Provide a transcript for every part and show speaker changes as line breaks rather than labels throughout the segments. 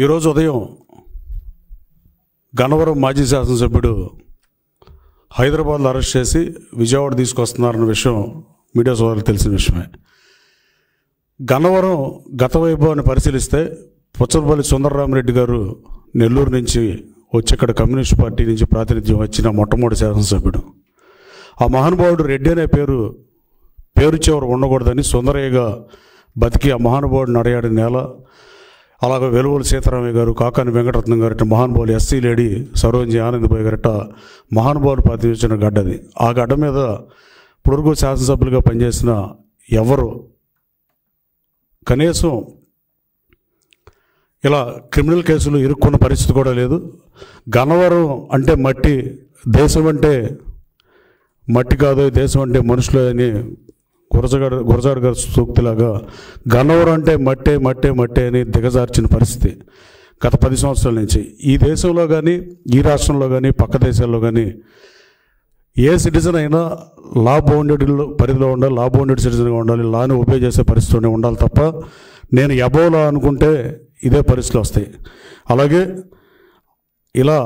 ఈరోజు ఉదయం గన్నవరం మాజీ శాసనసభ్యుడు హైదరాబాద్లో అరెస్ట్ చేసి విజయవాడ తీసుకొస్తున్నారన్న విషయం మీడియా సోదరులకు తెలిసిన విషయమే. గన్నవరం గత వైభవాన్ని పరిశీలిస్తే పుచ్చలపల్లి సుందరరామరెడ్డి గారు నెల్లూరు నుంచి వచ్చి ఇక్కడ కమ్యూనిస్ట్ పార్టీ నుంచి ప్రాతినిధ్యం వచ్చిన మొట్టమొదటి శాసనసభ్యుడు. ఆ మహానుభావుడు రెడ్డి అనే పేరు చివర ఉండకూడదని సుందరయ్యగా బతికి ఆ మహానుభావుడు నడయాడిన నేల. అలాగే వెలువల సీతారామయ్య గారు, కాకాని వెంకటరత్నం గారట మహానుభావులు, ఎస్సీ లేడీ సరోజిని ఆనందబాయి గారట మహానుభావులు ప్రాతినిధ్యం గడ్డది. ఆ గడ్డ మీద పొడుగు శాసనసభ్యులుగా పనిచేసిన ఎవరు కనీసం ఇలా క్రిమినల్ కేసులు ఇరుక్కున్న పరిస్థితి కూడా లేదు. గన్నవరం అంటే మట్టి, దేశం అంటే మట్టి కాదు, దేశం అంటే మనుషులు అని గురజాడ గారి సూక్తిలాగా గన్నవరం అంటే మట్టే మట్టే మట్టే అని దిగజార్చిన పరిస్థితి గత 10 సంవత్సరాల నుంచి. ఈ దేశంలో కానీ, ఈ రాష్ట్రంలో కానీ, పక్క దేశాల్లో కానీ ఏ సిటిజన్ అయినా లా బౌండెడ్ పరిధిలో ఉండాలి, లా బౌండెడ్ సిటిజన్గా ఉండాలి, లాని ఒబే చేసే పరిస్థితిలోనే ఉండాలి తప్ప నేను అబోలా అనుకుంటే ఇదే పరిస్థితులు వస్తాయి. అలాగే ఇలా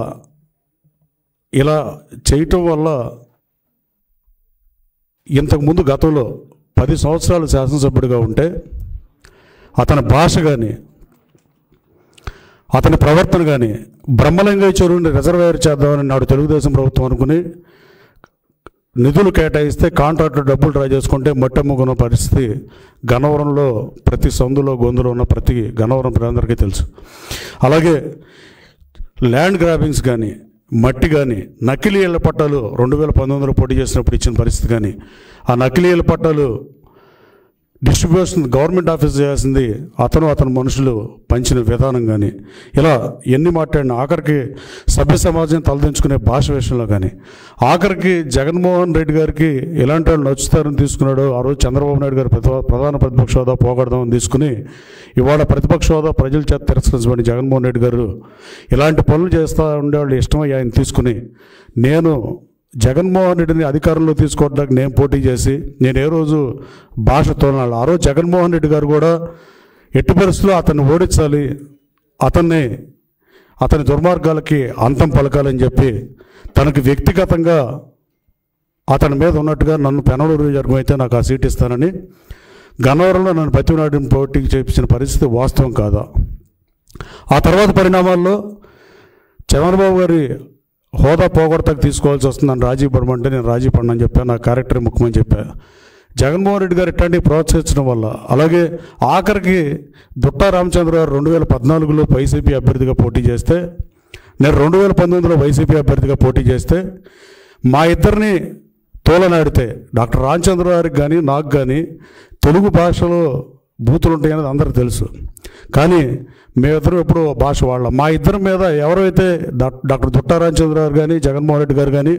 చేయటం వల్ల ఇంతకుముందు గతంలో 10 సంవత్సరాలు శాసనసభ్యుడిగా ఉంటే అతని భాష కానీ, అతని ప్రవర్తన కానీ బ్రహ్మలింగయ్య చెరువుని రిజర్వాయర్ చేద్దామని నాడు తెలుగుదేశం ప్రభుత్వం అనుకుని నిధులు కేటాయిస్తే కాంట్రాక్టర్ డబ్బులు డ్రా చేసుకుంటే మట్టమ్ముకున్న పరిస్థితి గన్నవరంలో ప్రతి సందులో గొంతులో ఉన్న ప్రతి గన్నవరం ప్రజలందరికీ తెలుసు. అలాగే ల్యాండ్ గ్రాబింగ్స్ కానీ, మట్టి కానీ, నకిలీ ఇళ్ల పట్టాలు 2019లో పోటీ చేసినప్పుడు ఇచ్చిన పరిస్థితి కానీ, ఆ నకిలీ ఇళ్ల పట్టాలు డిస్ట్రిబ్యూషన్ గవర్నమెంట్ ఆఫీస్ చేయాల్సింది అతని మనుషులు పంచిన విధానం కానీ, ఇలా ఎన్ని మాట్లాడిన ఆఖరికి సభ్య సమాజం తలదించుకునే భాష విషయంలో కానీ, ఆఖరికి జగన్మోహన్ రెడ్డి గారికి ఎలాంటి వాళ్ళు నచ్చుతారని తీసుకున్నాడో ఆ రోజు చంద్రబాబు నాయుడు గారు ప్రధాన ప్రతిపక్ష హోదా పోగొడదామని తీసుకుని ఇవాళ ప్రతిపక్ష హోదా ప్రజల చేత తిరస్కరించబడి జగన్మోహన్ రెడ్డి గారు ఇలాంటి పనులు చేస్తూ ఉండేవాళ్ళు ఇష్టమై ఆయన తీసుకుని నేను జగన్మోహన్ రెడ్డిని అధికారంలో తీసుకోవడానికి నేను పోటీ చేసి నేను ఏ రోజు భాష తోనాలి. ఆ రోజు జగన్మోహన్ రెడ్డి గారు కూడా ఎట్టి పరిస్థితుల్లో అతన్ని ఓడించాలి, అతని దుర్మార్గాలకి అంతం పలకాలని చెప్పి తనకి వ్యక్తిగతంగా అతని మీద ఉన్నట్టుగా నన్ను పెనలూరు నియోజకవర్గం అయితే నాకు ఆ సీట్ ఇస్తానని గన్నవరంలో నన్ను బతిమలాడిని పోటీకి చేయించిన పరిస్థితి వాస్తవం కాదా? ఆ తర్వాత పరిణామాల్లో చంద్రబాబు గారి హోదా పోగొడతాకు తీసుకోవాల్సి వస్తుంది, నన్ను రాజీ పడమంటే నేను రాజీ పడనని చెప్పాను, నా క్యారెక్టర్ ముఖ్యమని చెప్పా. జగన్మోహన్ రెడ్డి గారు ఇట్లాంటివి ప్రోత్సహించడం వల్ల, అలాగే ఆఖరికి దుట్టా రామచంద్ర గారు 2014లో వైసీపీ అభ్యర్థిగా పోటీ చేస్తే, నేను 2019లో వైసీపీ అభ్యర్థిగా పోటీ చేస్తే మా ఇద్దరిని తోలనాడితే డాక్టర్ రామచంద్ర గారికి కానీ నాకు కానీ తెలుగు భాషలో బూతులు ఉంటాయి అనేది అందరికీ తెలుసు. కానీ మేమిద్దరం ఎప్పుడు భాష వాళ్ళం. మా ఇద్దరి మీద ఎవరైతే డాక్టర్ దుట్టా రామచంద్ర గారు కానీ జగన్మోహన్ రెడ్డి గారు కానీ,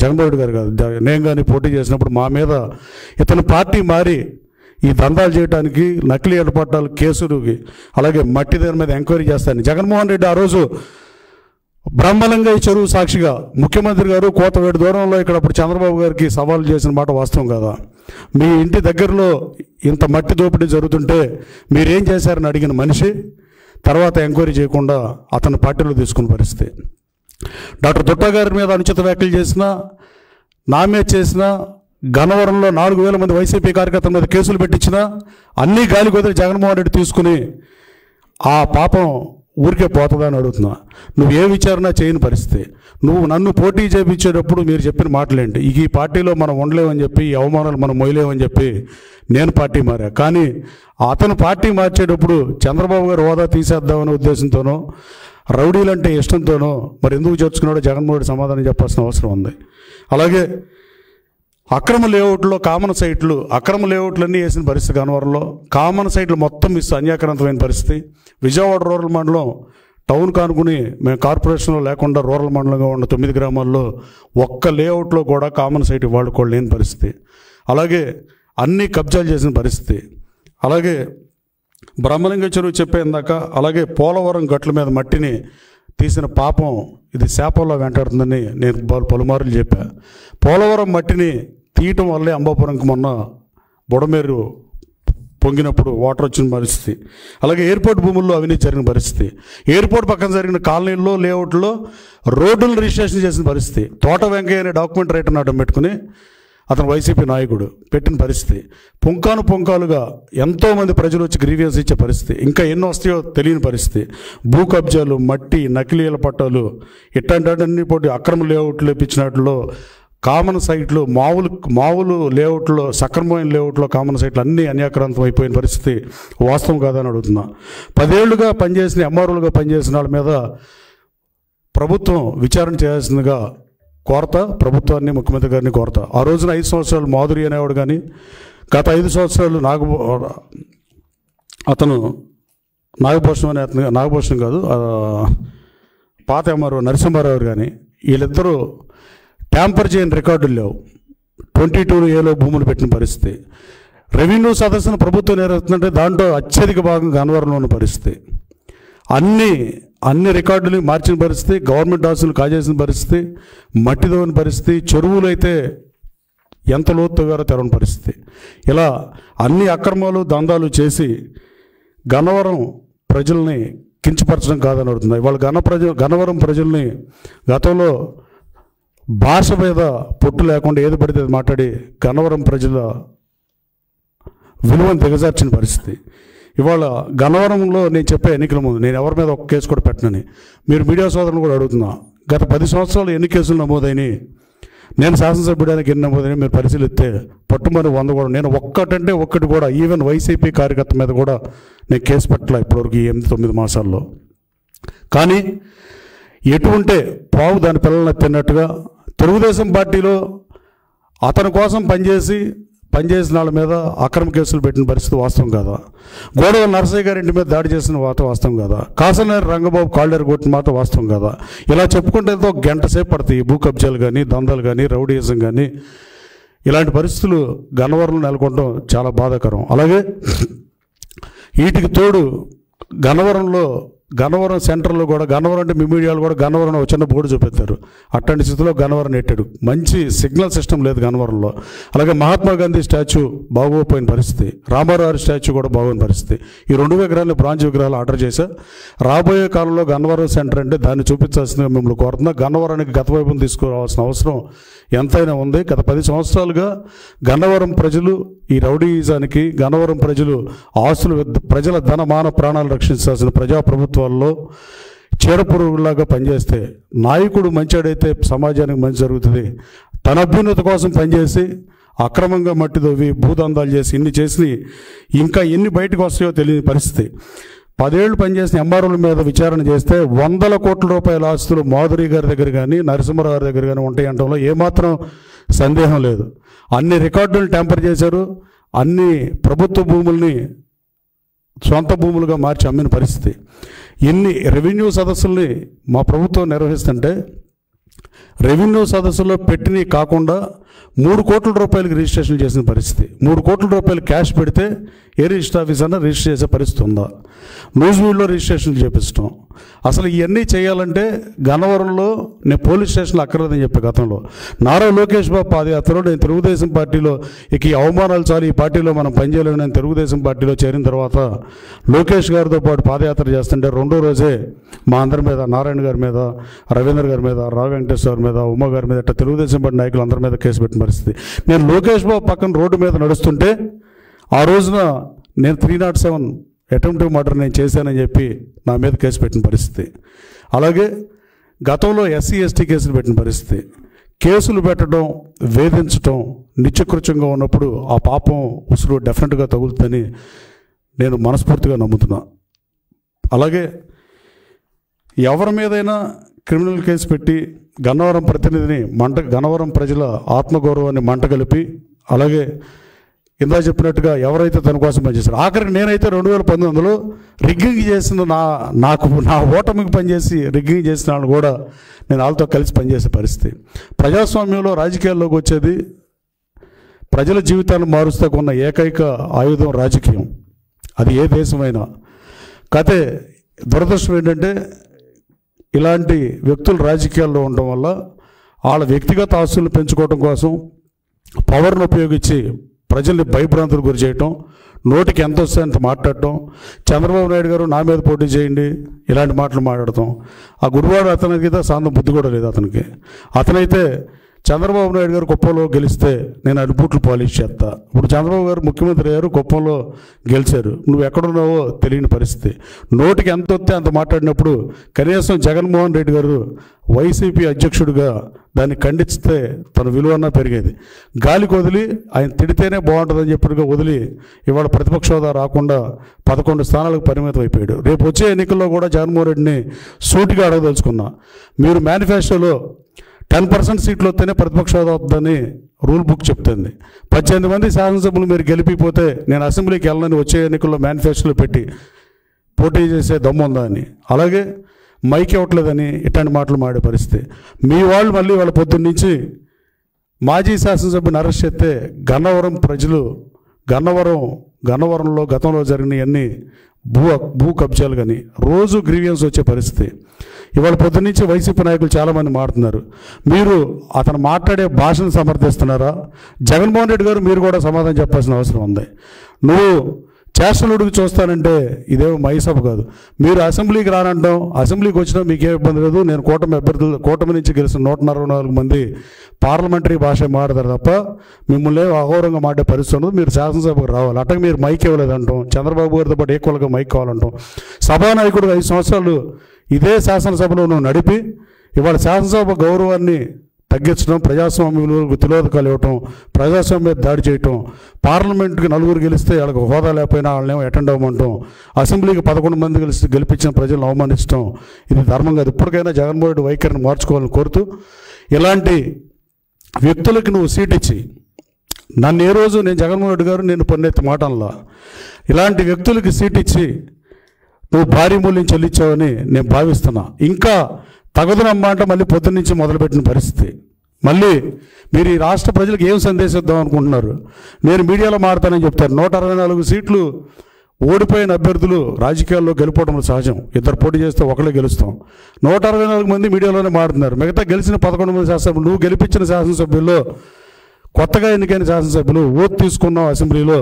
జగన్మోహన్ రెడ్డి గారు కాదు నేను కానీ పోటీ చేసినప్పుడు మా మీద ఇతని పార్టీ మారి ఈ దందాలు చేయడానికి నకిలీ ఏర్పాటాలు కేసులుకి అలాగే మట్టి దాని మీద ఎంక్వైరీ చేస్తాను జగన్మోహన్ రెడ్డి ఆ రోజు బ్రహ్మలింగయ్య చెరువు సాక్షిగా ముఖ్యమంత్రి గారు కోతవేడు దూరంలో ఇక్కడ అప్పుడు చంద్రబాబు గారికి సవాలు చేసిన మాట వాస్తవం కదా? మీ ఇంటి దగ్గరలో ఇంత మట్టి దోపిడీ జరుగుతుంటే మీరేం చేశారని అడిగిన మనిషి తర్వాత ఎంక్వైరీ చేయకుండా అతని పార్టీలో తీసుకున్న పరిస్థితి. డాక్టర్ దుట్టా గారి మీద అనుచిత వ్యాఖ్యలు చేసినా, నా మీద చేసినా, గన్నవరంలో 4000 మంది వైసీపీ కార్యకర్తల మీద కేసులు పెట్టించినా అన్నీ గాలి కొదిలి జగన్మోహన్ రెడ్డి తీసుకుని ఆ పాపం ఊరికే పోతుందా అని అడుగుతున్నా. నువ్వు ఏ విచారణ చేయని పరిస్థితి. నువ్వు నన్ను పోటీ చేయించేటప్పుడు మీరు చెప్పిన మాటలేంటి? ఈ పార్టీలో మనం ఉండలేమని చెప్పి, ఈ అవమానాలు మనం మొయ్యలేమని చెప్పి నేను పార్టీ మారా. కానీ అతను పార్టీ మార్చేటప్పుడు చంద్రబాబు గారు హోదా తీసేద్దామనే ఉద్దేశంతోనో, రౌడీలంటే ఇష్టంతోనో మరి ఎందుకు చేర్చుకున్నాడో జగన్మోహన్ రెడ్డి సమాధానం చెప్పాల్సిన అవసరం ఉంది. అలాగే అక్రమ లేఅవుట్లో అక్రమ లేఅవుట్లన్నీ వేసిన పరిస్థితి గన్నవరంలో. కామన్ సైట్లు మొత్తం అన్యాక్రాంతమైన పరిస్థితి. విజయవాడ రూరల్ మండలం టౌన్ కానుకుని మేము కార్పొరేషన్లో లేకుండా రూరల్ మండలంగా ఉన్న 9 గ్రామాల్లో ఒక్క లేఅవుట్లో కూడా కామన్ సైట్ వాడుకోవడం లేని పరిస్థితి. అలాగే అన్నీ కబ్జాలు చేసిన పరిస్థితి. అలాగే బ్రహ్మలింగ చెరువు చెప్పేందాక, అలాగే పోలవరం గట్ల మీద మట్టిని తీసిన పాపం ఇది శాపంలో వెంటాడుతుందని నేను పలుమార్లు చెప్పా. పోలవరం మట్టిని తీయటం వల్లే అంబాపురంకి మొన్న బుడమేరు పొంగినప్పుడు వాటర్ వచ్చిన పరిస్థితి. అలాగే ఎయిర్పోర్ట్ భూముల్లో అవినీతి జరిగిన పరిస్థితి. ఎయిర్పోర్ట్ పక్కన జరిగిన కాలనీల్లో లేఅవుట్లో రోడ్డులు రిజిస్ట్రేషన్ చేసిన పరిస్థితి. తోట వెంకయ్య అనే డాక్యుమెంట్ రైటర్ని అడ్డం పెట్టుకుని అతను వైసీపీ నాయకుడు పెట్టిన పరిస్థితి. పుంకాలుగా ఎంతోమంది ప్రజలు వచ్చి గ్రీవియన్స్ ఇచ్చే పరిస్థితి. ఇంకా ఎన్నో వస్తాయో తెలియని పరిస్థితి. భూ కబ్జాలు, మట్టి, నకిలీల పట్టాలు, ఇట్లాంటి పోటీ అక్రమ లేఅవుట్లు ఇప్పించినట్లో కామన్ సైట్లు, మామూలు లేఅవుట్లో, సక్రమమైన లేఅవుట్లో కామన్ సైట్లు అన్నీ అన్యాక్రాంతం అయిపోయిన పరిస్థితి వాస్తవం కాదని అడుగుతున్నా. 10 ఏళ్లుగా పనిచేసిన ఎంఆర్ఓలుగా పనిచేసిన వాళ్ళ మీద ప్రభుత్వం విచారణ చేయాల్సిందిగా కోరత, ప్రభుత్వాన్ని, ముఖ్యమంత్రి గారిని కోరత. ఆ రోజున 5 సంవత్సరాలు మాధురి అనేవాడు కానీ, గత 5 సంవత్సరాలు అతను నాగభూషణం కాదు, పాత ఎంఆర్ఓ నరసింహారావు కానీ, వీళ్ళిద్దరూ ట్యాంపర్ చేయని రికార్డులు లేవు. 22A భూములు పెట్టిన పరిస్థితి. రెవెన్యూ సదస్సును ప్రభుత్వం నిర్వహిస్తుందంటే దాంట్లో అత్యధిక భాగం గన్నవరంలో ఉన్న పరిస్థితి. అన్ని రికార్డులు మార్చిన పరిస్థితి, గవర్నమెంట్ ఆస్తులు కాజేసిన పరిస్థితి, మట్టి తవ్విన పరిస్థితి, చెరువులు అయితే ఎంత లోతుగారో తెరవని పరిస్థితి. ఇలా అన్ని అక్రమాలు, దందాలు చేసి గన్నవరం ప్రజల్ని కించపరచడం కాదని అడుగుతుంది. ఇవాళ గన్నవరం ప్రజల్ని గతంలో భాష మీద పొట్టు లేకుండా ఏది పడితే అది మాట్లాడి గన్నవరం ప్రజల విలువను దిగజార్చిన పరిస్థితి. ఇవాళ గన్నవరంలో నేను చెప్పే ఎన్నికల ముందు నేను ఎవరి మీద ఒక కేసు కూడా పెట్టనని మీరు మీడియా సోదరులను కూడా అడుగుతున్నా. గత 10 సంవత్సరాలు ఎన్ని కేసులు నమోదైనాయి, నేను శాసనసభ్యుడానికి ఎన్ని నమోదైనా మీరు పరిశీలిస్తే పట్టుమని 100 కూడా. నేను ఒక్కటి కూడా ఈవెన్ వైసీపీ కార్యకర్త మీద కూడా నేను కేసు పెట్టలే ఇప్పటివరకు ఈ 8-9 మాసాల్లో. కానీ ఎటువంటి పావు దాని పిల్లల్ని తిన్నట్టుగా తెలుగుదేశం పార్టీలో అతని కోసం పనిచేసిన వాళ్ళ మీద అక్రమ కేసులు పెట్టిన పరిస్థితి వాస్తవం కాదా? గోడవ నరసయ్య గారి ఇంటి మీద దాడి చేసిన వాస్తవం కాదా? కాసనేరు రంగబాబు కాళ్ళేరు కొట్టిన మాట వాస్తవం కాదా? ఇలా చెప్పుకుంటే ఒక గంట సేపు పడతాయి. భూ కబ్జాలు కానీ, దందాలు కానీ, రౌడీయిజం కానీ, ఇలాంటి పరిస్థితులు గన్నవరంలో నెలకొనడం చాలా బాధాకరం. అలాగే వీటికి తోడు గన్నవరం సెంటర్లో కూడా, గన్నవరం అంటే మీ మీడియాలు కూడా గన్నవరం ఒక చిన్న బోర్డు చూపెత్తారు. అట్లాంటి స్థితిలో గన్నవరం నెట్టాడు. మంచి సిగ్నల్ సిస్టమ్ లేదు గన్నవరంలో. అలాగే మహాత్మా గాంధీ స్టాచ్యూ బాగోపోయిన పరిస్థితి, రామారావు స్టాచ్యూ కూడా బాగోని పరిస్థితి. ఈ 2 విగ్రహాలు బ్రాంజ్ విగ్రహాలు ఆర్డర్ చేశా. రాబోయే కాలంలో గన్నవరం సెంటర్ అంటే దాన్ని చూపించాల్సిందిగా మిమ్మల్ని కోరుతున్నా. గన్నవరానికి గత వైపును తీసుకురావాల్సిన అవసరం ఎంతైనా ఉంది. గత 10 సంవత్సరాలుగా గన్నవరం ప్రజలు ఈ రౌడీయిజానికి, గన్నవరం ప్రజలు ఆస్తులు, ప్రజల ధనమాన ప్రాణాలు రక్షించాల్సిన ప్రజాప్రభుత్వాల్లో చీడపురుగులాగా పనిచేస్తే, నాయకుడు మంచాడైతే సమాజానికి మంచి జరుగుతుంది. తన అభ్యున్నతి కోసం పనిచేసి అక్రమంగా మట్టి తవ్వి భూదందాలు చేసి ఇన్ని చేసి ఇంకా ఎన్ని బయటకు వస్తాయో తెలియని పరిస్థితి. 10 ఏళ్ళు పనిచేసిన ఎంఆర్ఓల మీద విచారణ చేస్తే 100 కోట్ల రూపాయల ఆస్తులు మాధురి గారి దగ్గర కానీ, నరసింహారావు గారి దగ్గర కానీ ఉంటాయి అంటంలో ఏమాత్రం సందేహం లేదు. అన్ని రికార్డులు ట్యాంపర్ చేశారు. అన్ని ప్రభుత్వ భూముల్ని సొంత భూములుగా మార్చి అమ్మిన పరిస్థితి. ఎన్ని రెవెన్యూ సదస్సుల్ని మా ప్రభుత్వం నిర్వహిస్తుంటే రెవెన్యూ సదస్సులో పెట్టినవి కాకుండా 3 కోట్ల రూపాయలకి రిజిస్ట్రేషన్ చేసిన పరిస్థితి. 3 కోట్ల రూపాయలు క్యాష్ పెడితే ఏ రిజిస్టర్ ఆఫీస్ అన్నా రిజిస్టర్ చేసే పరిస్థితి ఉందా? న్యూజివీడ్లో రిజిస్ట్రేషన్ చేపించడం. అసలు ఇవన్నీ చేయాలంటే గన్నవరంలో నేను పోలీస్ స్టేషన్లో అక్కర్లేదని చెప్పే గతంలో నారా లోకేష్ బాబు పాదయాత్రలో నేను తెలుగుదేశం పార్టీలో ఇక ఈ అవమానాలు చాలు, ఈ పార్టీలో మనం పనిచేయలేము, నేను తెలుగుదేశం పార్టీలో చేరిన తర్వాత లోకేష్ గారితో పాటు పాదయాత్ర చేస్తుంటే 2వ రోజే మా అందరి మీద, నారాయణ గారి మీద, రవీంద్ర గారి మీద, రావు వెంకటేశ్వర మీద, ఉమా గారి మీద, ఇట్లా తెలుగుదేశం పార్టీ నాయకులు అందరి మీద కేసు పెట్టిన పరిస్థితి. నేను లోకేష్ బాబు పక్కన రోడ్డు మీద నడుస్తుంటే ఆ రోజున నేను 307 అటెంప్టివ్ మర్డర్ నేను చేశానని చెప్పి నా మీద కేసు పెట్టిన పరిస్థితి. అలాగే గతంలో SC ST కేసులు పెట్టిన పరిస్థితి. కేసులు పెట్టడం, వేధించడం నిత్యకృత్యంగా ఉన్నప్పుడు ఆ పాపం ఉసురు డెఫినెట్గా తగులుతుందని నేను మనస్ఫూర్తిగా నమ్ముతున్నా. అలాగే ఎవరి మీదైనా క్రిమినల్ కేసు పెట్టి గన్నవరం ప్రతినిధిని గన్నవరం ప్రజల ఆత్మగౌరవాన్ని మంటగలిపి, అలాగే ఇందా చెప్పినట్టుగా ఎవరైతే తన కోసం పనిచేశారో, ఆఖరికి నేనైతే 2019లో రిగ్గింగ్ చేసిన నా ఓటమికి పనిచేసి రిగ్గింగ్ చేసిన వాళ్ళు కూడా నేను వాళ్ళతో కలిసి పనిచేసే పరిస్థితి. ప్రజాస్వామ్యంలో రాజకీయాల్లోకి వచ్చేది ప్రజల జీవితాన్ని మారుస్తాకున్న ఏకైక ఆయుధం రాజకీయం. అది ఏ దేశమైనా. కాతే దురదృష్టం ఏంటంటే ఇలాంటి వ్యక్తులు రాజకీయాల్లో ఉండడం వల్ల వాళ్ళ వ్యక్తిగత ఆస్తులను పెంచుకోవడం కోసం పవర్ను ఉపయోగించి ప్రజల్ని భయభ్రాంతులకు గురి చేయటం, నోటికి ఎంత వస్తే అంత మాట్లాడటం, చంద్రబాబు నాయుడు గారు నా మీద పోటీ చేయండి ఇలాంటి మాటలు మాట్లాడటం. ఆ గుడివాడు అతనికి సాంతం బుద్ధి కూడా లేదు అతనికి. అతనైతే చంద్రబాబు నాయుడు గారు కుప్పంలో గెలిస్తే నేను అరిబూట్లు పాలిష్ చేస్తా. ఇప్పుడు చంద్రబాబు గారు ముఖ్యమంత్రి అయ్యారు, కుప్పంలో గెలిచారు, నువ్వు ఎక్కడున్నావో తెలియని పరిస్థితి. నోటికి ఎంత వస్తే అంత మాట్లాడినప్పుడు కనీసం జగన్మోహన్ రెడ్డి గారు వైసీపీ అధ్యక్షుడిగా దాన్ని ఖండిస్తే తన విలువన్నా పెరిగేది. గాలికి వదిలి ఆయన తిడితేనే బాగుంటుందని చెప్పిగా వదిలి ఇవాళ ప్రతిపక్ష హోదా రాకుండా 11 స్థానాలకు పరిమితం అయిపోయాడు. రేపు వచ్చే ఎన్నికల్లో కూడా జగన్మోహన్ రెడ్డిని సూటిగా అడగదలుచుకున్నా. మీరు మేనిఫెస్టోలో 10% సీట్లు వస్తేనే ప్రతిపక్ష హోదా వద్దని రూల్ బుక్ చెప్తుంది. 18 మంది శాసనసభ్యులు మీరు గెలిపిపోతే నేను అసెంబ్లీకి వెళ్ళని వచ్చే ఎన్నికల్లో మేనిఫెస్టోలో పెట్టి పోటీ చేసే దమ్ము ఉందా అని, అలాగే మైక్ ఇవ్వట్లేదని ఇట్లాంటి మాటలు మాడే పరిస్థితి. మీ వాళ్ళు మళ్ళీ వాళ్ళ పొద్దున్న నుంచి మాజీ శాసనసభ్యుని అరెస్ట్ చేస్తే గన్నవరం ప్రజలు గన్నవరంలో గతంలో జరిగినవన్నీ భూ కబ్జాలు కానీ రోజు గ్రీవియన్స్ వచ్చే పరిస్థితి. ఇవాళ పొద్దున్న నుంచి వైసీపీ నాయకులు చాలామంది మాట్లాడుతున్నారు. మీరు అతను మాట్లాడే భాషను సమర్థిస్తున్నారా? జగన్మోహన్ రెడ్డి గారు మీరు కూడా సమాధానం చెప్పాల్సిన అవసరం ఉంది. నువ్వు చేష్టలుడికి చూస్తానంటే ఇదేమో మహిసభ కాదు. మీరు అసెంబ్లీకి రానంటాం, అసెంబ్లీకి వచ్చినా మీకేం ఇబ్బంది లేదు. నేను కూటమి నుంచి గెలిచిన 144 మంది పార్లమెంటరీ భాష మాట్లాడతారు తప్ప మిమ్మల్ని అఘోరంగా మాట్లాడే పరిస్థితి ఉండదు. మీరు శాసనసభకు రావాలి. అట్టగా మీరు మైక్ ఇవ్వలేదంటాం, చంద్రబాబు గారితో పాటు ఈక్వల్గా మైక్ కావాలంటాం. సభానాయకుడు 5 సంవత్సరాలు ఇదే శాసనసభలో నువ్వు నడిపి ఇవాళ శాసనసభ గౌరవాన్ని తగ్గించడం, ప్రజాస్వామ్య విలువలకు తిలోదకాలు ఇవ్వటం, ప్రజాస్వామ్యం దాడి చేయటం, పార్లమెంట్కి 4 గెలిస్తే వాళ్ళకి హోదా లేకపోయినా వాళ్ళనేమో అటెండ్ అవ్వమంటాం, అసెంబ్లీకి 11 మంది గెలిపించిన ప్రజలను అవమానించడం ఇది ధర్మం కాదు. ఇప్పటికైనా జగన్మోహన్ రెడ్డి వైఖరిని మార్చుకోవాలని కోరుతూ, ఇలాంటి వ్యక్తులకి నువ్వు సీట్ ఇచ్చి నన్ను ఏ రోజు నేను జగన్మోహన్ రెడ్డి గారు నేను పొన్నెత్తి మాటల్లో ఇలాంటి వ్యక్తులకి సీట్ ఇచ్చి నువ్వు భారీ మూల్యం చెల్లించావని నేను భావిస్తున్నా. ఇంకా తగదునమ్మా అంటే మళ్ళీ పొద్దున్న నుంచి మొదలుపెట్టిన పరిస్థితి. మళ్ళీ మీరు ఈ రాష్ట్ర ప్రజలకు ఏం సందేశం ఇద్దాం అనుకుంటున్నారు? నేను మీడియాలో మారుతానని చెప్తారు. 164 సీట్లు ఓడిపోయిన అభ్యర్థులు రాజకీయాల్లో గెలుపోవడం సహజం. 2 పోటీ చేస్తే ఒకళ్ళే గెలుస్తాం. 164 మంది మీడియాలోనే మారుతున్నారు. మిగతా గెలిచిన 11 మంది శాసనసభ్యులు, నువ్వు గెలిపించిన శాసనసభ్యుల్లో కొత్తగా ఎన్నికైన శాసనసభ్యులు ఓటు తీసుకున్నావు అసెంబ్లీలో,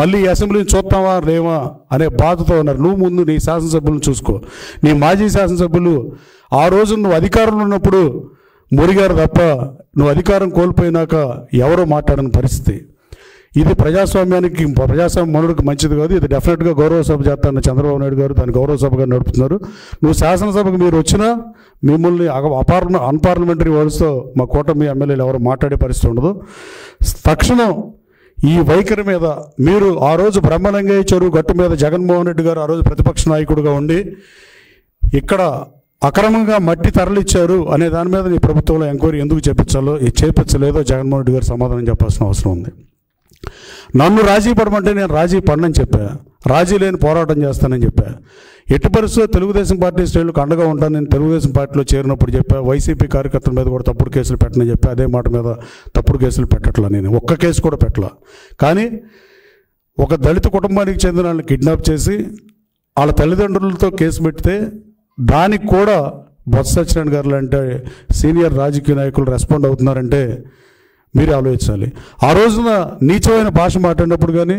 మళ్ళీ ఈ అసెంబ్లీని చూస్తావా లేవా అనే బాధతో ఉన్నారు. నువ్వు ముందు నీ శాసనసభ్యులను చూసుకో. నీ మాజీ శాసనసభ్యులు ఆ రోజు నువ్వు అధికారంలో ఉన్నప్పుడు మురిగారు తప్ప నువ్వు అధికారం కోల్పోయినాక ఎవరో మాట్లాడని పరిస్థితి. ఇది ప్రజాస్వామ్యానికి మనుడికి మంచిది కాదు. ఇది డెఫినెట్గా గౌరవ సభ చేస్తానన్న చంద్రబాబు నాయుడు గారు దాన్ని గౌరవ సభగా నడుపుతున్నారు. నువ్వు శాసనసభకు మీరు వచ్చినా మిమ్మల్ని అన్పార్లమెంటరీ వర్డ్స్తో మా కూటమి ఎమ్మెల్యేలు ఎవరు మాట్లాడే పరిస్థితి ఉండదు. తక్షణం ఈ వైఖరి మీద మీరు ఆ రోజు బ్రహ్మలింగయ్య చెరువు గట్టు మీద జగన్మోహన్ రెడ్డి గారు ఆ రోజు ప్రతిపక్ష నాయకుడిగా ఉండి ఇక్కడ అక్రమంగా మట్టి తరలిచ్చారు అనే దాని మీద నీ ప్రభుత్వంలో ఎంక్వైరీ ఎందుకు చేపించలేదో జగన్మోహన్ రెడ్డి గారు సమాధానం చెప్పాల్సిన అవసరం ఉంది. నన్ను రాజీ పడమంటే నేను రాజీ పడనని చెప్పా, రాజీ లేని పోరాటం చేస్తానని చెప్పా. ఎట్టి పరిస్థితుల్లో తెలుగుదేశం పార్టీ శ్రేణులకు అండగా ఉంటాను నేను తెలుగుదేశం పార్టీలో చేరినప్పుడు చెప్పా. వైసీపీ కార్యకర్తల మీద కూడా తప్పుడు కేసులు పెట్టనని చెప్పా. అదే మాట మీద తప్పుడు కేసులు పెట్టట్లా, నేను ఒక్క కేసు కూడా పెట్టలా. కానీ ఒక దళిత కుటుంబానికి చెందిన వాళ్ళని కిడ్నాప్ చేసి వాళ్ళ తల్లిదండ్రులతో కేసు పెడితే దానికి కూడా బొత్స సత్యనారాయణ గారు లాంటి సీనియర్ రాజకీయ నాయకులు రెస్పాండ్ అవుతున్నారంటే మీరే ఆలోచించాలి. ఆ రోజున నీచమైన భాష మాట్లాడినప్పుడు కానీ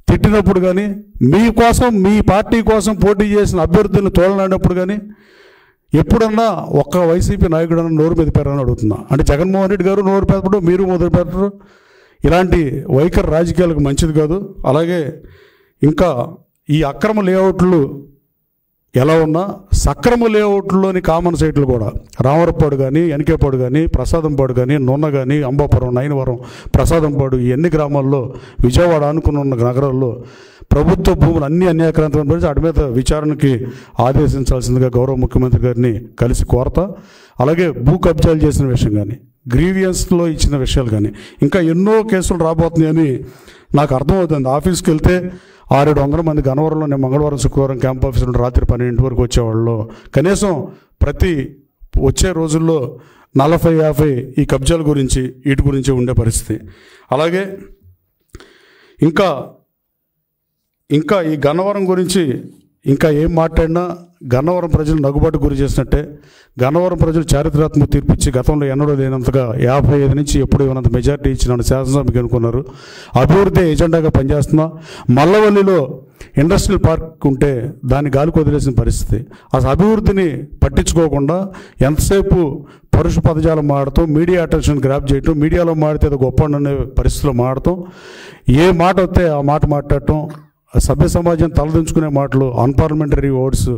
తిట్టినప్పుడు కానీ మీకోసం మీ పార్టీ కోసం పోటీ చేసిన అభ్యర్థులను తోలనాడినప్పుడు కానీ ఎప్పుడన్నా ఒక్క వైసీపీ నాయకుడన్నా నోరు మెదిపారని అడుగుతున్నా. అంటే జగన్మోహన్ రెడ్డి గారు నోరు పెడతాడు, మీరు మొదలు పెడతారు. ఇలాంటి వైఖరి రాజకీయాలకు మంచిది కాదు. అలాగే ఇంకా ఈ అక్రమ లేఅవుట్లు ఎలా ఉన్నా సక్రమ లేఅవుట్లోని కామన్ సైట్లు కూడా రామవరపాడు కానీ ఎన్కేపాడు కానీ ప్రసాదంపాడు కానీ నున్న కానీ అంబాపురం నైనవరం ప్రసాదంపాడు ఈ ఎన్ని గ్రామాల్లో విజయవాడ అనుకుని ఉన్న నగరాల్లో ప్రభుత్వ భూములు అన్ని అన్యాక్రాంతం పడి వాటి మీద విచారణకి ఆదేశించాల్సిందిగా గౌరవ ముఖ్యమంత్రి గారిని కలిసి కోరతా. అలాగే భూ కబ్జాలు చేసిన విషయం కానీ గ్రీవియన్స్లో ఇచ్చిన విషయాలు కానీ ఇంకా ఎన్నో కేసులు రాబోతున్నాయని నాకు అర్థమవుతుంది. ఆఫీస్కి వెళ్తే 600-700 మంది గన్నవరంలో నేను మంగళవారం శుక్రవారం క్యాంప్ ఆఫీస్ నుండి రాత్రి 12 వరకు వచ్చేవాళ్ళు. కనీసం ప్రతి వచ్చే రోజుల్లో 40-50 ఈ కబ్జాల గురించి వీటి గురించి ఉండే పరిస్థితి. అలాగే ఇంకా ఈ గన్నవరం గురించి ఇంకా ఏం మాట్లాడినా గన్నవరం ప్రజలు నగుబాటు గురి చేసినట్టే. గన్నవరం ప్రజలు చారిత్రాత్మక తీర్పిచ్చి గతంలో ఎన్నడూ లేనంతగా 55 నుంచి ఎప్పుడు ఇవ్వనంత మెజార్టీ ఇచ్చి నన్ను శాసనసభకి అనుకున్నారు. అభివృద్ధి ఎజెండాగా పనిచేస్తున్నా. మల్లవల్లిలో ఇండస్ట్రియల్ పార్క్ ఉంటే దాన్ని గాలికి వదిలేసిన పరిస్థితి. అసలు అభివృద్ధిని పట్టించుకోకుండా ఎంతసేపు పరుష పదజాలం మాడటం, మీడియా అటెన్షన్ గ్రాప్ చేయటం, మీడియాలో మాడితే అది గొప్ప అనే పరిస్థితిలో మాడటం, ఏ మాట వస్తే ఆ మాట మాట్లాడటం, సభ్య సమాజం తలదించుకునే మాటలు, అన్పార్లమెంటరీ వర్డ్స్.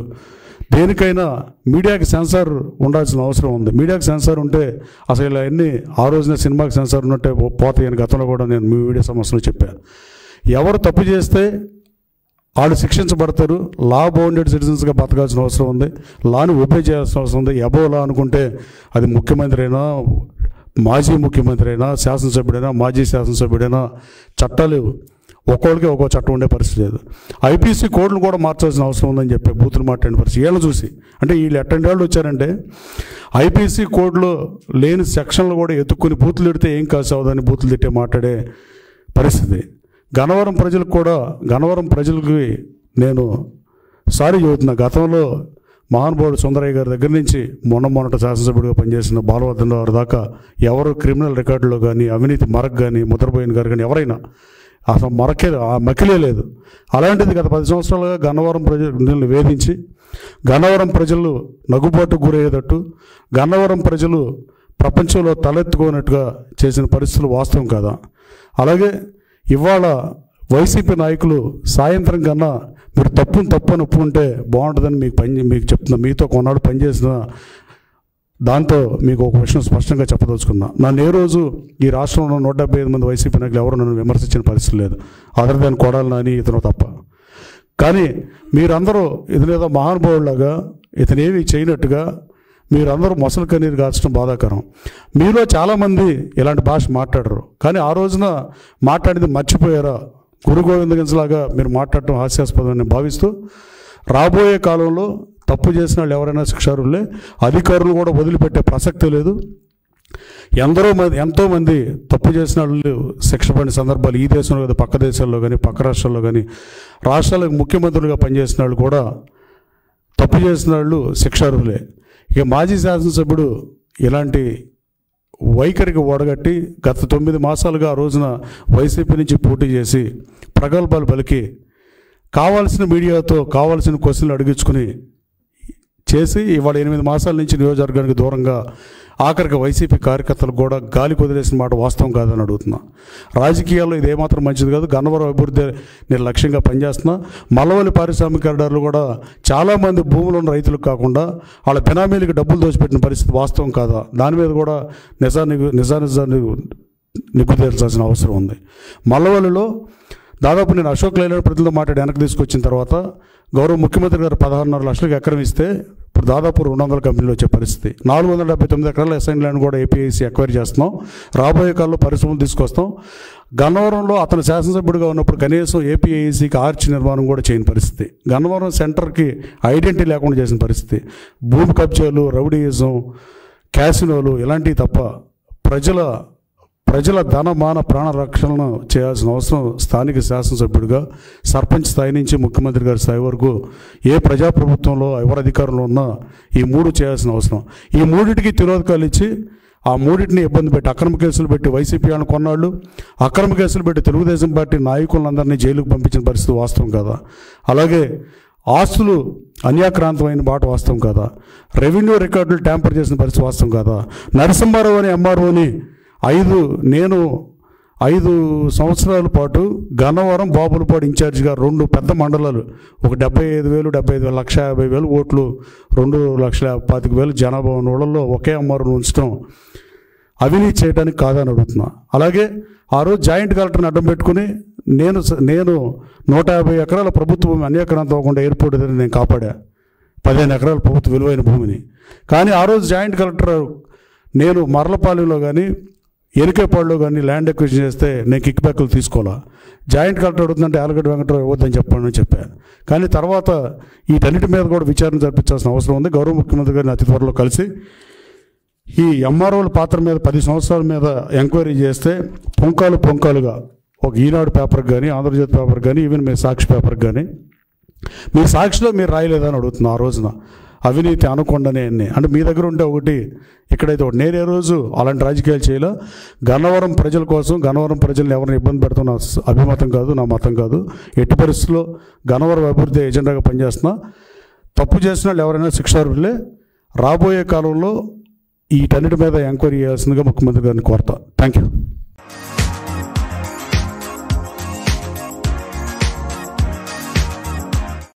దేనికైనా మీడియాకి సెన్సార్ ఉండాల్సిన అవసరం ఉంది. మీడియాకి సెన్సార్ ఉంటే అసలు ఇలా అన్నీ ఆ రోజున సినిమాకి సెన్సార్ ఉన్నట్టే పోతాయని గతంలో కూడా నేను మీ మీడియా సమస్యలో చెప్పాను. ఎవరు తప్పు చేస్తే వాళ్ళు శిక్షించబడతారు. లా బౌండెడ్ సిటిజన్స్గా బతకాల్సిన అవసరం ఉంది. లాని ఒబే చేయాల్సిన అవసరం ఉంది. అబోవ్ లా అనుకుంటే అది ముఖ్యమంత్రి అయినా, మాజీ ముఖ్యమంత్రి అయినా, శాసనసభ్యుడైనా, మాజీ శాసనసభ్యుడైనా చట్టాలు ఒక్కొక్కరికి ఒక్కో చట్టం ఉండే పరిస్థితి లేదు. ఐపీసీ కోడ్లు కూడా మార్చాల్సిన అవసరం ఉందని చెప్పి బూతులు మాట్లాడిన పరిస్థితి. వీళ్ళని చూసి అంటే వీళ్ళు ఎట్టండి వాళ్ళు వచ్చారంటే ఐపీసీ కోడ్లో లేని సెక్షన్లు కూడా ఎత్తుక్కుని బూతులు తిడితే ఏం కాసు అవదని బూతులు తిట్టే మాట్లాడే పరిస్థితి. గన్నవరం ప్రజలకు కూడా, గన్నవరం ప్రజలకి నేను సారీ చెబుతున్నా. గతంలో మహానుభావుడు సుందరయ్య గారి దగ్గర నుంచి మొన్నటి శాసనసభ్యుడిగా పనిచేసిన బాలవర్ధన్ గారి దాకా ఎవరు క్రిమినల్ రికార్డులో కానీ, అవినీతి మరక్ కానీ, ముద్రపోయిన గారు కానీ ఎవరైనా అసలు మకిలే లేదు. అలాంటిది గత 10 సంవత్సరాలుగా గన్నవరం ప్రజలను వేధించి గన్నవరం ప్రజలు నగుబాటు గురయ్యేటట్టు, గన్నవరం ప్రజలు ప్రపంచంలో తలెత్తుకోనట్టుగా చేసిన పరిస్థితులు వాస్తవం కాదా? అలాగే ఇవాళ వైసీపీ నాయకులు సాయంత్రం కన్నా మీరు తప్పు అని ఒప్పుకుంటే బాగుంటుందని మీకు చెప్తున్నా. మీతో కొన్నాడు పనిచేసిన దాంతో మీకు ఒక విషయం స్పష్టంగా చెప్పదలుచుకున్నా. నన్ను ఏ రోజు ఈ రాష్ట్రంలో 175 మంది వైసీపీ నాయకులు ఎవరు నన్ను విమర్శించిన పరిస్థితి లేదు, అదర్ దాన్ కొడాలి నాని ఇతను తప్ప. కానీ మీరందరూ ఇతనేదో మహానుభావులాగా, ఇతనేమి చేయనట్టుగా మీరందరూ మొసలు కన్నీరు కాల్చడం బాధాకరం. మీలో చాలామంది ఇలాంటి భాష మాట్లాడరు. కానీ ఆ రోజున మాట్లాడింది మర్చిపోయారా? గురు గోవిందగంజ్లాగా మీరు మాట్లాడటం హాస్యాస్పదమని భావిస్తూ రాబోయే కాలంలో తప్పు చేసిన వాళ్ళు ఎవరైనా శిక్షార్హులే. అధికారులు కూడా వదిలిపెట్టే ప్రసక్తి లేదు. ఎంతోమంది తప్పు చేసిన వాళ్ళు శిక్ష పడిన సందర్భాలు ఈ దేశంలో కదా, పక్క దేశాల్లో కానీ, పక్క రాష్ట్రాల్లో కానీ, రాష్ట్రాలకు ముఖ్యమంత్రులుగా పనిచేసిన వాళ్ళు కూడా తప్పు చేసిన వాళ్ళు శిక్షార్హులే. ఇక మాజీ శాసనసభ్యుడు ఇలాంటి వైఖరికి ఓడగట్టి గత 9 మాసాలుగా ఆ రోజున వైసీపీ నుంచి పోటీ చేసి ప్రగల్భాలు పలికి కావాల్సిన మీడియాతో కావాల్సిన క్వశ్చన్లు అడిగించుకుని చేసి ఇవాళ 8 మాసాల నుంచి నియోజకవర్గానికి దూరంగా ఆఖరికి వైసీపీ కార్యకర్తలు కూడా గాలి కుదిలేసిన మాట వాస్తవం కాదని అడుగుతున్నా. రాజకీయాల్లో ఇది ఏమాత్రం మంచిది కాదు. గన్నవరం అభివృద్ధి నేను లక్ష్యంగా పనిచేస్తున్నా. మల్లవల్లి పారిశ్రామిక కారిడార్లు కూడా చాలామంది భూములు ఉన్న రైతులకు కాకుండా వాళ్ళ బినామీలకు డబ్బులు దోచిపెట్టిన పరిస్థితి వాస్తవం కాదా? దాని మీద కూడా నిజాన్ని నిగ్గు తేల్చాల్సిన అవసరం ఉంది. మల్లవల్లిలో దాదాపు నేను అశోక్ లైలాండ్ ప్రజలతో మాట్లాడి వెనక్కి తీసుకొచ్చిన తర్వాత గౌరవ ముఖ్యమంత్రి గారు 16.5 లక్షలకు ఎకరం ఇస్తే ఇప్పుడు దాదాపు 200 కంపెనీలు వచ్చే పరిస్థితి. 479 ఎకరాల అసైన్ ల్యాండ్ కూడా ఏపీఐసీ ఎక్వైర్ చేస్తున్నాం. రాబోయే కాలంలో పరిశ్రమలు తీసుకొస్తాం. గన్నవరంలో అతను శాసనసభ్యుడిగా ఉన్నప్పుడు కనీసం ఏపీఐసీకి ఆర్చ్ నిర్మాణం కూడా చేయని పరిస్థితి. గన్నవరం సెంటర్కి ఐడెంటిటీ లేకుండా చేసిన పరిస్థితి. భూమి కబ్జాలు, రౌడీయిజం, క్యాసినోలు ఇలాంటివి తప్ప ప్రజల ధనమాన ప్రాణ రక్షణను చేయాల్సిన అవసరం స్థానిక శాసనసభ్యుడిగా సర్పంచ్ స్థాయి నుంచి ముఖ్యమంత్రి గారి స్థాయి వరకు ఏ ప్రజాప్రభుత్వంలో ఎవరు అధికారంలో ఉన్నా ఈ 3 చేయాల్సిన అవసరం. ఈ 3టికి తిరోధకాలు ఇచ్చి ఆ 3టిని ఇబ్బంది పెట్టి అక్రమ కేసులు పెట్టి వైసీపీ వాళ్ళని కొన్నాళ్ళు, అక్రమ కేసులు పెట్టి తెలుగుదేశం పార్టీ నాయకులందరినీ జైలుకు పంపించిన పరిస్థితి వాస్తవం కాదా? అలాగే ఆస్తులు అన్యాక్రాంతమైన మాట వాస్తవం కాదా? రెవెన్యూ రికార్డులు ట్యాంపర్ చేసిన పరిస్థితి వాస్తవం కాదా? నరసింహారావు అనే ఎంఆర్ఓని 5 సంవత్సరాల పాటు గన్నవరం బాపులపాడు ఇన్ఛార్జిగా 2 పెద్ద మండలాలు, ఒక 75,000 1,50,000 ఓట్లు, 2,25,000 జనాభా ఉన్న ఊళ్ళల్లో ఒకే అమ్మారును ఉంచడం అవినీతి చేయడానికి కాదని అడుగుతున్నా. అలాగే ఆ రోజు జాయింట్ కలెక్టర్ని అడ్డం పెట్టుకుని నేను 150 ఎకరాల ప్రభుత్వ భూమి అన్యాక్రాంతం అవ్వకుండా ఎయిర్పోర్ట్ దగ్గర నేను కాపాడా 15 ఎకరాల ప్రభుత్వ విలువైన భూమిని. కానీ ఆ రోజు జాయింట్ కలెక్టర్ నేను మర్లపాలెంలో కానీ ఎరికేపాడులో కానీ ల్యాండ్ ఎక్విజిషన్ చేస్తే నేను కిక్ బ్యాక్లు తీసుకోవాలా? జాయింట్ కలెక్టర్ అడుగుతుందంటే ఆలగడ్డ వెంకటరావు ఇవ్వద్దని చెప్పాను చెప్పాను. కానీ తర్వాత వీటన్నిటి మీద కూడా విచారణ జరిపించాల్సిన అవసరం ఉంది. గౌరవ ముఖ్యమంత్రి గారిని అతి త్వరలో కలిసి ఈ ఎంఆర్ఓల పాత్ర మీద 10 సంవత్సరాల మీద ఎంక్వైరీ చేస్తే పొంకాలుగా ఒక ఈనాడు పేపర్కి కానీ, ఆంధ్రజ్యోతి పేపర్కి కానీ, ఈవెన్ మీ సాక్షి పేపర్కి కానీ మీ సాక్షిలో మీరు రాయలేదని అడుగుతున్నా. ఆ రోజున అవినీతి అనకుండానే అన్నీ అంటే మీ దగ్గర ఉంటే ఒకటి, ఇక్కడైతే ఒకటి. నేను ఏ రోజు అలాంటి రాజకీయాలు చేయాలో. గన్నవరం ప్రజల కోసం, గన్నవరం ప్రజల్ని ఎవరిని ఇబ్బంది పెడుతున్నా అభిమతం కాదు, నా మతం కాదు. ఎట్టి పరిస్థితుల్లో గన్నవరం అభివృద్ధి ఎజెండాగా పనిచేస్తున్నా. తప్పు చేసిన వాళ్ళు ఎవరైనా శిక్షార్హులే. రాబోయే కాలంలో వీటన్నిటి మీద ఎంక్వైరీ చేయాల్సిందిగా ముఖ్యమంత్రి గారిని కోరతా. Thank you.